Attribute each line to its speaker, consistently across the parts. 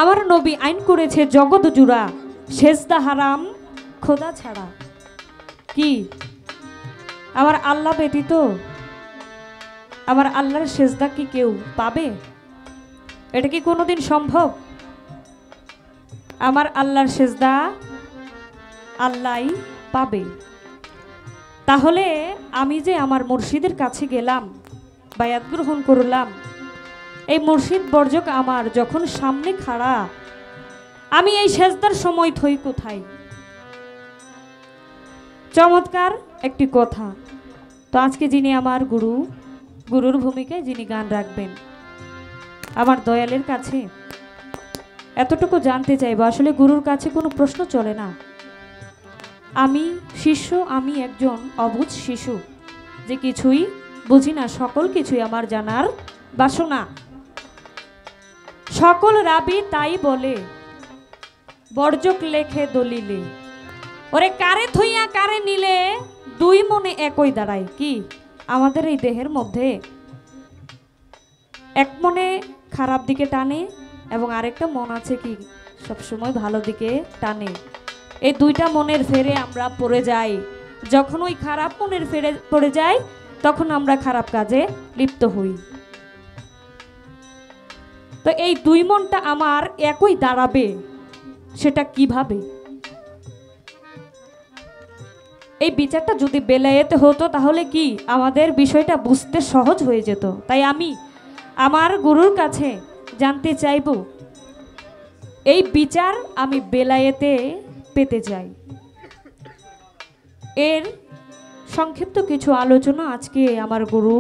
Speaker 1: আমার নবী আইন করেছে জগৎ জুড়া, সেজদা হারাম খোদা ছাড়া। কি আমার আল্লাহ ব্যতীত আমার আল্লাহর সেজদা কি কেউ পাবে? এটা কি কোনোদিন সম্ভব? আমার আল্লাহর সেজদা আল্লাহই পাবে। তাহলে আমি যে আমার মুর্শিদের কাছে গেলাম, বায়াত গ্রহণ করলাম, এই মুর্শিদ বর্জক আমার যখন সামনে খাড়া, আমি এই সেজদার সময় থই কোথায়? চমৎকার একটি কথা। তো আজকে যিনি আমার গুরু, গুরুর ভূমিকায় যিনি গান রাখবেন, আমার দয়ালের কাছে এতটুকু জানতে চাইব, আসলে গুরুর কাছে কোনো প্রশ্ন চলে না। আমি শিষ্য, আমি একজন অবুঝ শিশু, যে কিছুই বুঝি না, সকল কিছুই আমার জানার বাসনা। সকল রাবি তাই বলে, বর্জক লেখে দলিলে, ওরে কারে থইয়া কারে নিলে, দুই মনে একই দাঁড়ায়। কি আমাদের এই দেহের মধ্যে এক মনে খারাপ দিকে টানে এবং আরেকটা মন আছে কি সবসময় ভালো দিকে টানে। এই দুইটা মনের ফেরে আমরা পড়ে যাই। যখন ওই খারাপ মনের ফেরে পড়ে যাই, তখন আমরা খারাপ কাজে লিপ্ত হই। তো এই দুই মনটা আমার একই দাঁড়াবে, সেটা কিভাবে? এই বিচারটা যদি বেলায়েতে হতো, তাহলে কি আমাদের বিষয়টা বুঝতে সহজ হয়ে যেত। তাই আমি আমার গুরুর কাছে জানতে চাইব, এই বিচার আমি বেলায়েতে পেতে চাই। এর সংক্ষিপ্ত কিছু আলোচনা আজকে আমার গুরু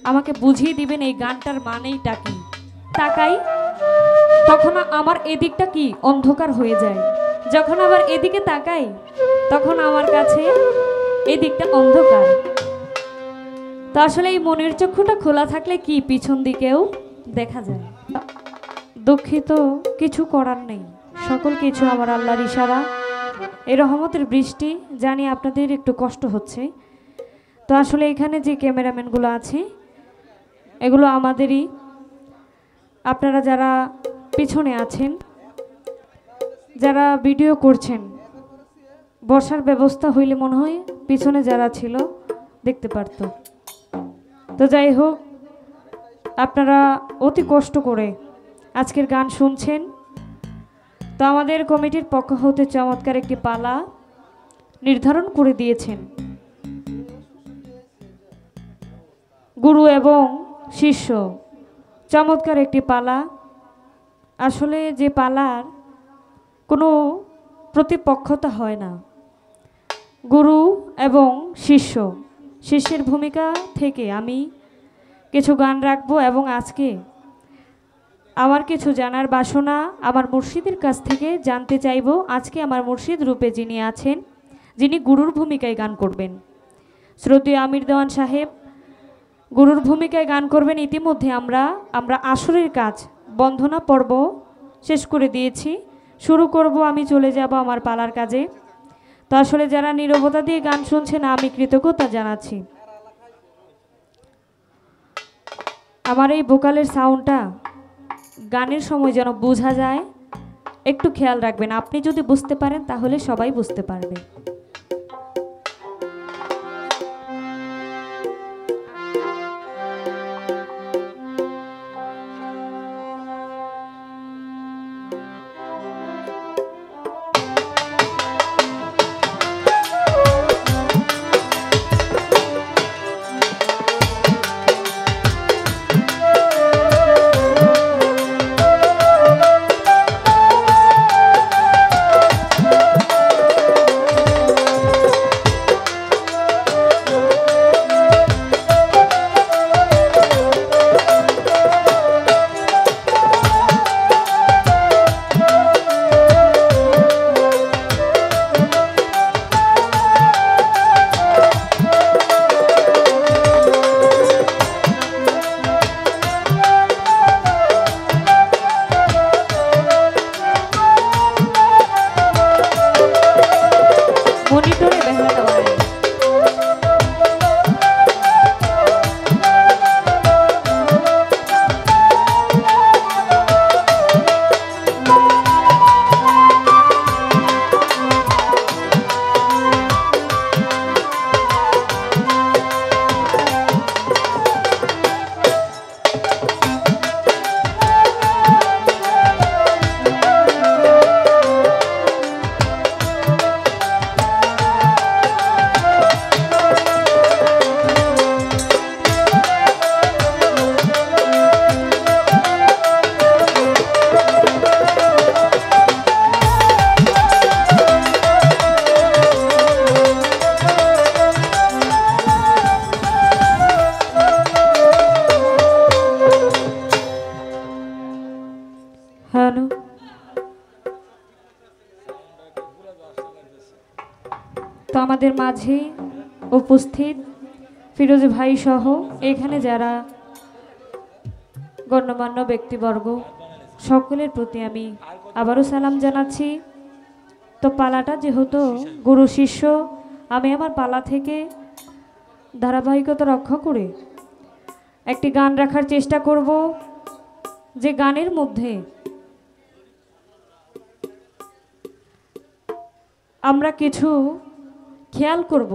Speaker 1: আমাকে বুঝিয়ে দিবেন। এই গানটার মানেইটা কি? তাকাই তখন আমার এদিকটা কি অন্ধকার হয়ে যায়, যখন আবার এদিকে তাকাই তখন আমার কাছে এদিকটা অন্ধকার। তো আসলে এই মনের চক্ষুটা খোলা থাকলে কি পিছন দিকেও দেখা যায়। দুঃখিত, কিছু করার নেই, সকল কিছু আমার আল্লাহর ইশারা, এই রহমতের বৃষ্টি। জানি আপনাদের একটু কষ্ট হচ্ছে। তো আসলে এখানে যে ক্যামেরাম্যানগুলো আছে এগুলো আমাদেরই। আপনারা যারা পিছনে আছেন, যারা ভিডিও করছেন, বসার ব্যবস্থা হইলে মনে হয় পিছনে যারা ছিল দেখতে পারত। তো যাই হোক, আপনারা অতি কষ্ট করে আজকের গান শুনছেন। তো আমাদের কমিটির পক্ষ হতে চমৎকার একটি পালা নির্ধারণ করে দিয়েছেন। গুরু এবং শিষ্য, চমৎকার একটি পালা। আসলে যে পালার কোনো প্রতিপক্ষতা হয় না। গুরু এবং শিষ্য, শিষ্যের ভূমিকা থেকে আমি কিছু গান রাখবো এবং আজকে আমার কিছু জানার বাসনা আমার মুর্শিদের কাছ থেকে জানতে চাইব। আজকে আমার মুর্শিদ রূপে যিনি আছেন, যিনি গুরুর ভূমিকায় গান করবেন, শ্রদ্ধেয় আমির দেওয়ান সাহেব গুরুর ভূমিকায় গান করবেন। ইতিমধ্যে আমরা আসরের কাজ বন্দনা পর্ব শেষ করে দিয়েছি, শুরু করব, আমি চলে যাব আমার পালার কাজে। তো আসলে যারা নীরবতা দিয়ে গান শুনছেন আমি কৃতজ্ঞতা জানাচ্ছি। আমার এই ভোকালের সাউন্ডটা গানের সময় যেন বোঝা যায়, একটু খেয়াল রাখবেন। আপনি যদি বুঝতে পারেন তাহলে সবাই বুঝতে পারবে। হ্যালো, তো আমাদের মাঝে উপস্থিত ফিরোজ ভাই সহ এখানে যারা গণ্যমান্য ব্যক্তিবর্গ সকলের প্রতি আমি আবারও সালাম জানাচ্ছি। তো পালাটা যেহেতু গুরু শিষ্য, আমি আমার পালা থেকে ধারাবাহিকতা রক্ষা করে একটি গান রাখার চেষ্টা করব, যে গানের মধ্যে আমরা কিছু খেয়াল করব।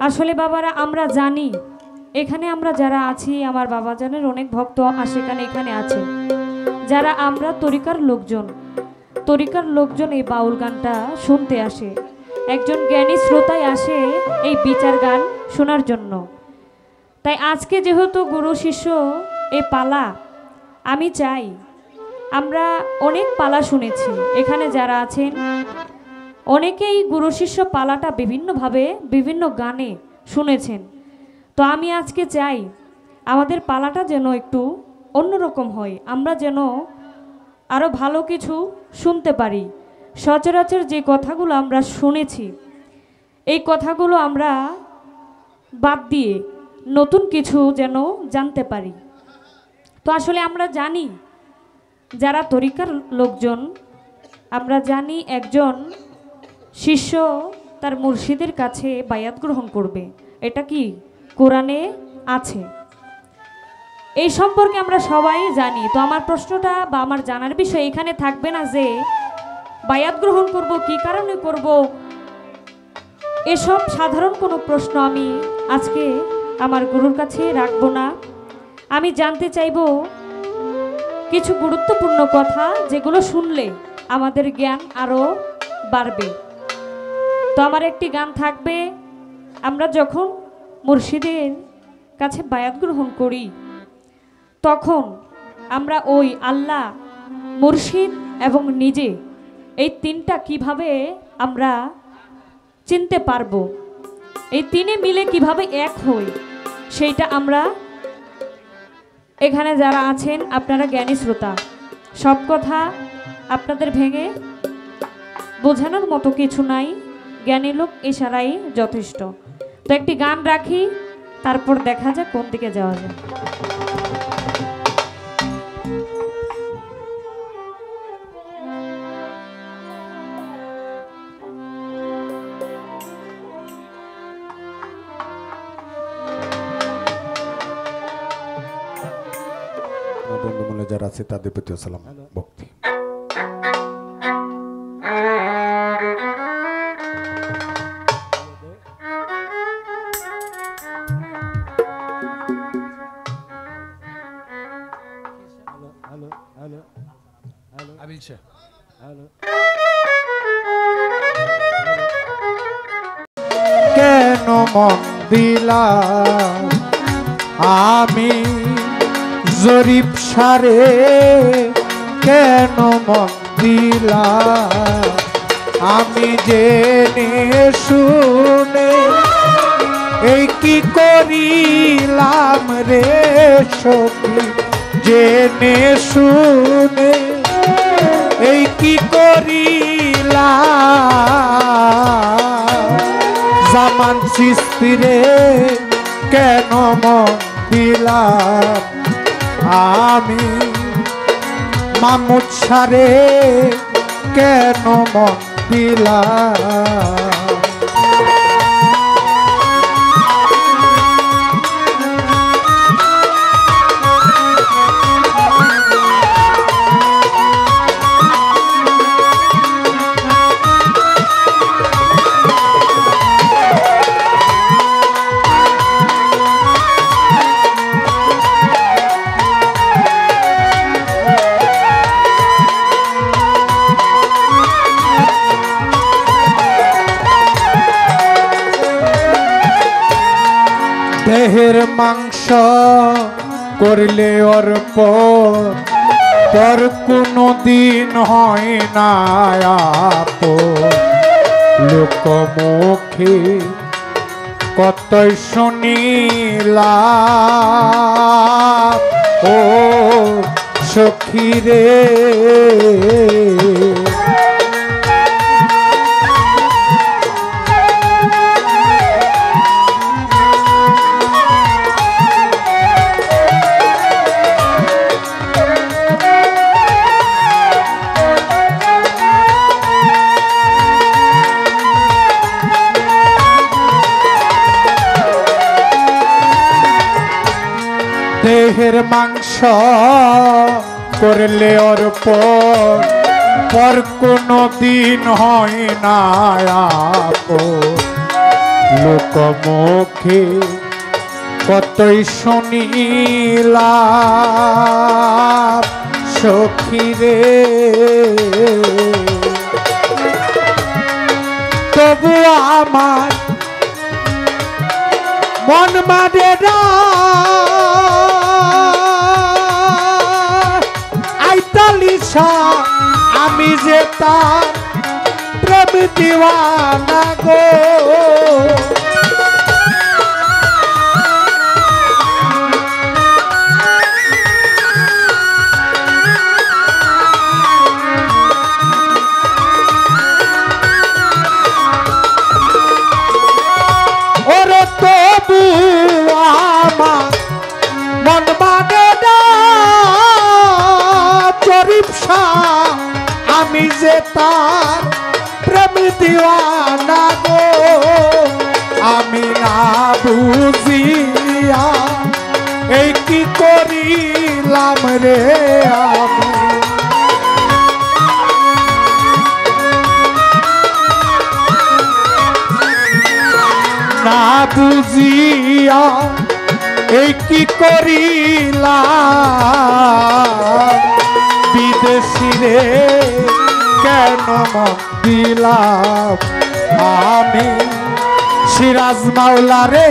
Speaker 1: আসলে বাবারা, আমরা জানি এখানে আমরা যারা আছি, আমার বাবাজানের অনেক ভক্ত আশিকান এখানে আছে, যারা আমরা তরিকার লোকজন এই বাউল গানটা শুনতে আসে। একজন জ্ঞানী শ্রোতাই আসে এই বিচার গান শোনার জন্য। তাই আজকে যেহেতু গুরু শিষ্য এই পালা, আমি চাই, আমরা অনেক পালা শুনেছি এখানে যারা আছেন, অনেকেই গুরু শিষ্য পালাটা বিভিন্নভাবে বিভিন্ন গানে শুনেছেন। তো আমি আজকে চাই আমাদের পালাটা যেন একটু অন্যরকম হয়, আমরা যেন আরও ভালো কিছু শুনতে পারি। সচরাচর যে কথাগুলো আমরা শুনেছি, এই কথাগুলো আমরা বাদ দিয়ে নতুন কিছু যেন জানতে পারি। তো আসলে আমরা জানি, যারা তরিকার লোকজন, আমরা জানি একজন শিষ্য তার মুর্শিদের কাছে বায়াত গ্রহণ করবে, এটা কি কোরআনে আছে, এই সম্পর্কে আমরা সবাই জানি। তো আমার প্রশ্নটা বা আমার জানার বিষয় এখানে থাকবে না যে বায়াত গ্রহণ করব, কি কারণে করব, এসব সাধারণ কোনো প্রশ্ন আমি আজকে আমার গুরুর কাছে রাখবো না। আমি জানতে চাইব কিছু গুরুত্বপূর্ণ কথা, যেগুলো শুনলে আমাদের জ্ঞান আরও বাড়বে। তো আমার একটি গান থাকবে, আমরা যখন মুর্শিদের কাছে বায়াত গ্রহণ করি, তখন আমরা ওই আল্লাহ, মুর্শিদ এবং নিজে, এই তিনটা কিভাবে আমরা চিনতে পারবো, এই তিনে মিলে কিভাবে এক হই, সেইটা আমরা এখানে যারা আছেন, আপনারা জ্ঞানী শ্রোতা, সব কথা আপনাদের ভেঙে বোঝানোর মতো কিছু নাই, জ্ঞানী লোক ইশারাই যথেষ্ট। তো একটি গান রাখি, তারপর দেখা যাক কোন দিকে যাওয়া যায়।
Speaker 2: বন্ধুমূল্য যারা আছে তাদের প্রতি সালাম ভক্তি। কেন মন দিলাম আমি জরিপ সারে, কেন মন দিলাম আমি জেনে শুনে, এই কি করিলাম রে সখী জেনে শুনে, এই কি করিলাম জামান চিস্তিরে, কেন মন দিলাম আমি মামুদ সারে, কেন মন দিলাম। দেহের মাংস করলে অর্প, পর কোনো দিন হয় না আপন, লোকমুখে কতই শুনিলাম ও সখী রে,
Speaker 3: করলে ওর পর কোনো দিন হয় না আপন। লোকমুখে কতই শুনিলাম সখী রে, তবু আমার মন মানে না আইতালিশা, আমি যে তার প্রেম দিওয়ানা গো। ওরে তবু আমার মন মানে না চরিপসা, আমি যে তার প্রেম দিওয়ানা গো। আমি না বুঝিয়া এই কি করিলাম রে আমি, না বুঝিয়া এই কি করিলাম। বিদেশি রে কেন মন দিলাম আমি, সিরাজ মাওলা রে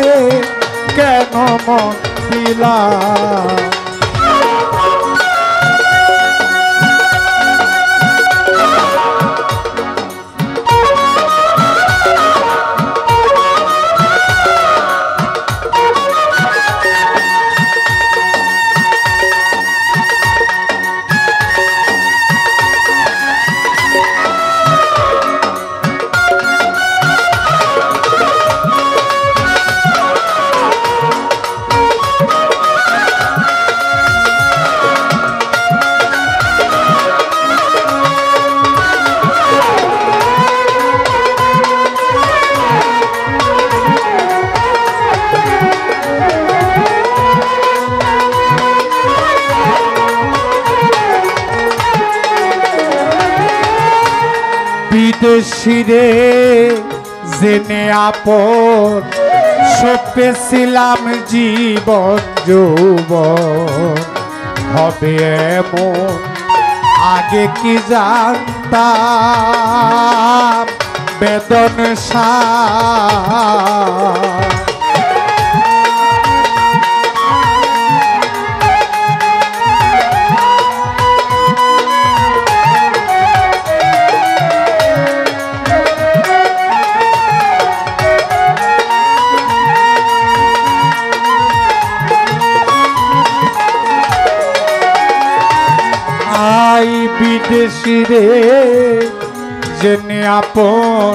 Speaker 3: কেন মন দিলাম। বিদেশিরে জেনে আপন সপেছিলাম জীবন যৌবন হবে এমন, আগে কি জানতাম বেদন সা। আই বিদেশিরে জেনে আপন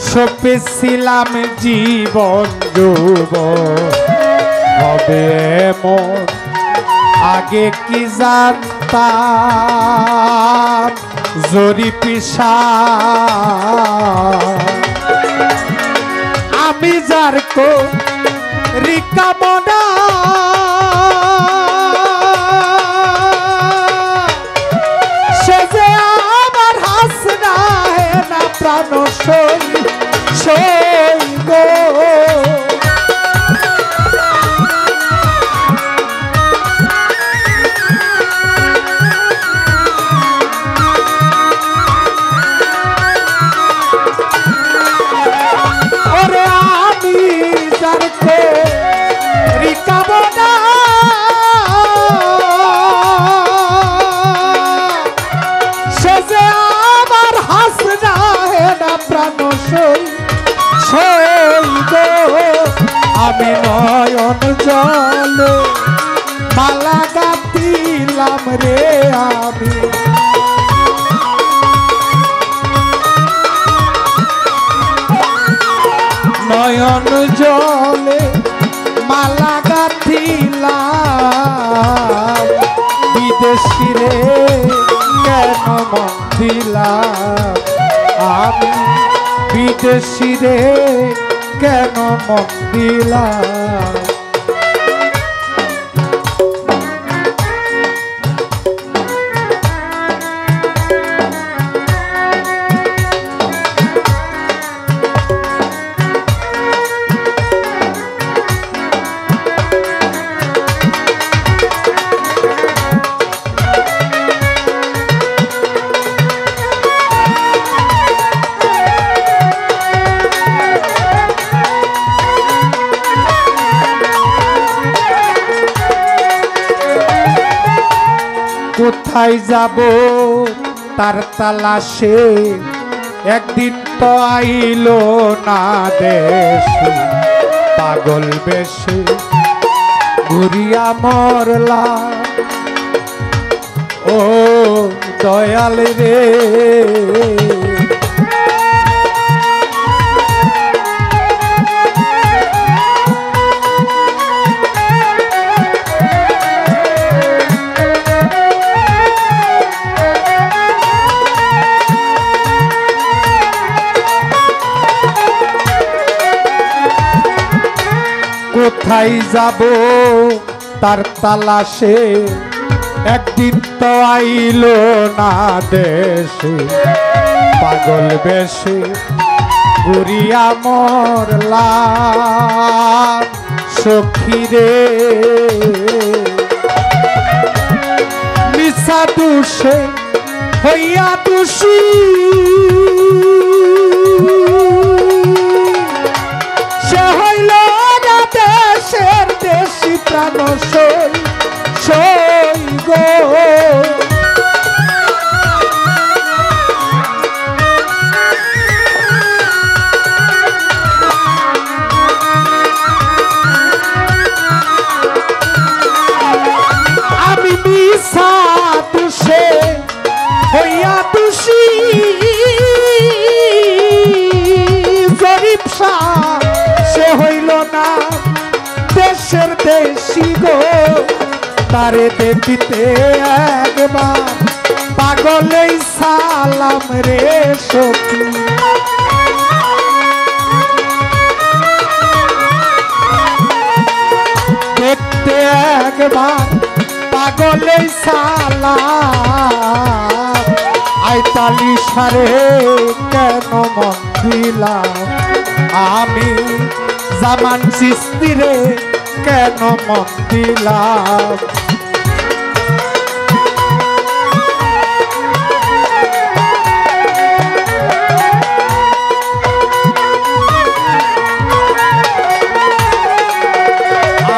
Speaker 3: সপেছিলাম জীবন যৌবন হবে এমন, আগে কি জানতাম জরিপিসা। আমি যার কো রিকামনা সে যে আমার হাসনা হে না প্রাণ সই সই গো। ওরে আমি যার কো রিকামনা সে যে আমার হাসনা হে না প্রাণ সই সই গো। আমি নয়ন জলে মালা গাঁথিলাম রে আমি, নয়ন জলে মালা গাঁথিলাম। বিদেশিরে কেন মন দিলাম আমি, বিদেশিরে কেন মন দিলাম। কোথায় যাব তার তালাশে, একদিন তো আইলো না দেশে, পাগল বেশে ঘুরিয়া মরলাম। ও দয়াল রে, কোথায় যাব তার তালাশে, একদিন তো আইলো না দেশে, পাগল বেশে ঘুরিয়া মরলাম। সখী রে মিছা দুষে হইয়া দোষী, সে হইল না দেশের দেশি প্রাণ সই সই গো। আমি মিছা দুষে হইয়া দোষী, গরিব সে হইল না দেশের দেশি গো। তারে দেখিতে একবার পাগলেই সালাম রে সখী। দেখতে একবার পাগলেই সালাম, আইতালি সারে কেন মন দিলাম আমি, জামান চিস্তিরে কেন মন দিলাম।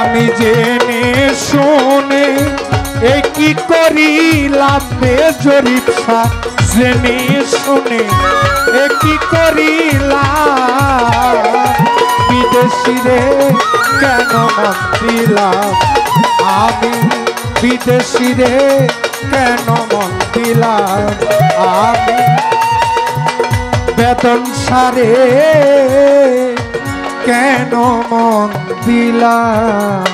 Speaker 3: আমি জেনে শুনে কি করিলাম বেজরিপ জেনে শুনে কি করিলাম, বিদেশিরে কেন মন দিলাম আমি, বিদেশিরে কেন মন দিলাম আমি, বেতন সারে কেন মন দিলাম।